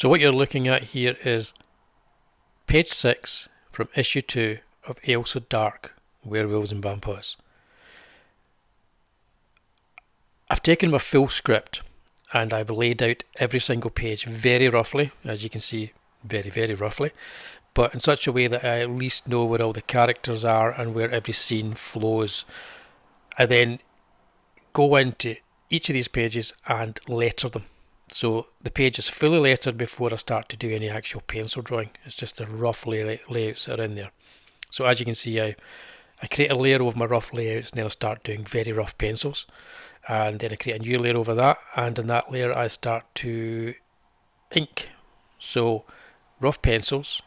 So what you're looking at here is page 6 from issue 2 of Ailsa Dark, Werewolves and Vampires. I've taken my full script and I've laid out every single page very roughly, as you can see, very roughly, but in such a way that I at least know where all the characters are and where every scene flows. I then go into each of these pages and letter them. So the page is fully lettered before I start to do any actual pencil drawing. It's just the rough layouts that are in there. So as you can see, I create a layer over my rough layouts and then I start doing very rough pencils. And then I create a new layer over that, and in that layer I start to ink. So rough pencils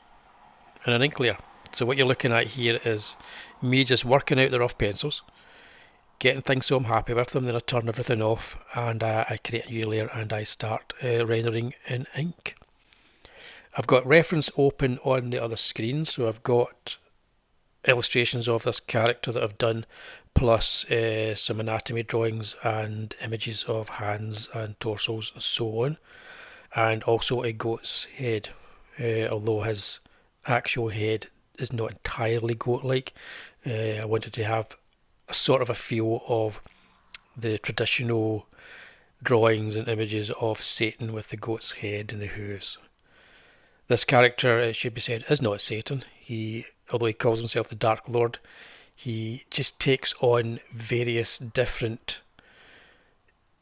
and an ink layer. So what you're looking at here is me just working out the rough pencils, getting things so I'm happy with them, then I turn everything off and I create a new layer and I start rendering in ink. I've got reference open on the other screen, so I've got illustrations of this character that I've done, plus some anatomy drawings and images of hands and torsos and so on, and also a goat's head, although his actual head is not entirely goat-like. I wanted to have a sort of a feel of the traditional drawings and images of Satan with the goat's head and the hooves. This character, it should be said, is not Satan. Although he calls himself the Dark Lord, he just takes on various different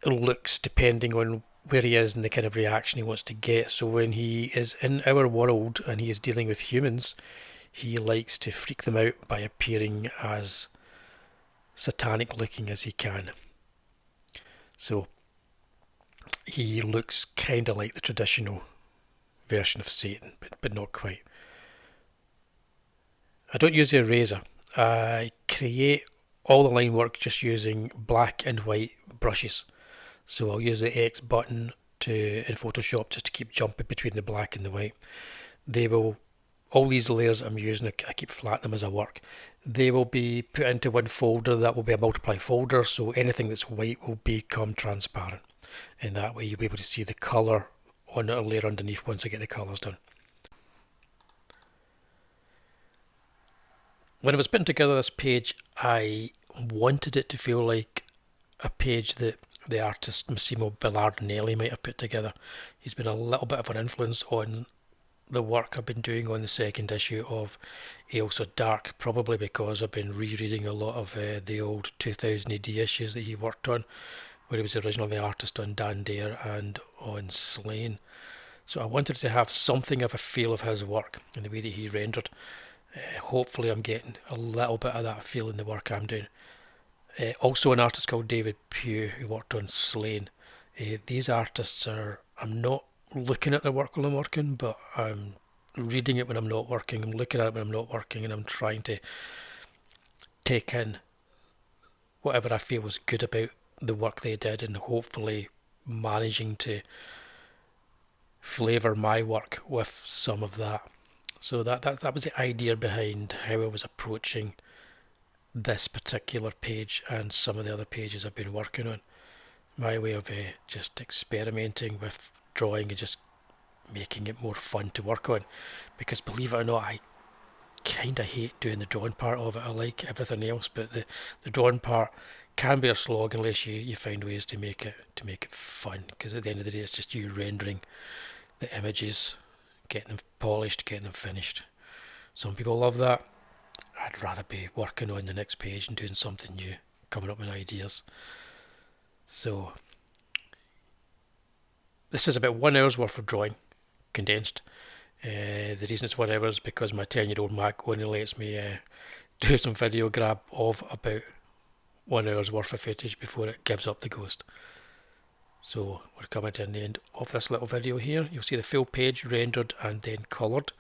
looks depending on where he is and the kind of reaction he wants to get. So when he is in our world and he is dealing with humans, he likes to freak them out by appearing as satanic looking as he can. So he looks kind of like the traditional version of Satan, but not quite. I don't use the eraser. I create all the line work just using black and white brushes. So I'll use the X button in Photoshop just to keep jumping between the black and the white. All these layers I'm using, I keep flattening them as I work. They will be put into one folder. That will be a multiply folder, so anything that's white will become transparent. And that way you'll be able to see the colour on a layer underneath once I get the colours done. When I was putting together this page, I wanted it to feel like a page that the artist Massimo Bellardinelli might have put together. He's been a little bit of an influence on the work I've been doing on the second issue of Ailsa Dark, probably because I've been rereading a lot of the old 2000 AD issues that he worked on, where he was originally the artist on Dan Dare and on Slain. So I wanted to have something of a feel of his work and the way that he rendered. Hopefully I'm getting a little bit of that feel in the work I'm doing. Also an artist called David Pugh who worked on Slain. These artists I'm not looking at their work while I'm working, but I'm reading it when I'm not working, I'm looking at it when I'm not working, and I'm trying to take in whatever I feel was good about the work they did and hopefully managing to flavour my work with some of that. So that was the idea behind how I was approaching this particular page and some of the other pages I've been working on. My way of just experimenting with drawing and just making it more fun to work on, because believe it or not, I kind of hate doing the drawing part of it. I like everything else, but the drawing part can be a slog unless you find ways to make it fun, because at the end of the day it's just you rendering the images, getting them polished, getting them finished. Some people love that. I'd rather be working on the next page and doing something new, coming up with ideas. So this is about 1 hour's worth of drawing, condensed. The reason it's 1 hour is because my 10-year-old Mac only lets me do some video grab of about 1 hour's worth of footage before it gives up the ghost. So we're coming to the end of this little video here. You'll see the full page rendered and then coloured.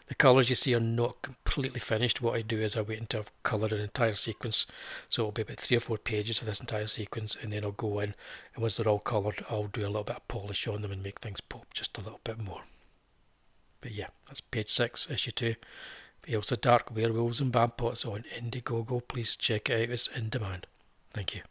The colours you see are not completely finished. What I do is I wait until I've coloured an entire sequence, so it'll be about 3 or 4 pages of this entire sequence, and then I'll go in, and once they're all coloured I'll do a little bit of polish on them and make things pop just a little bit more. But yeah, that's page 6, issue 2, Ailsa Dark, Werewolves and Vampires on Indiegogo. Please check it out, it's in demand. Thank you.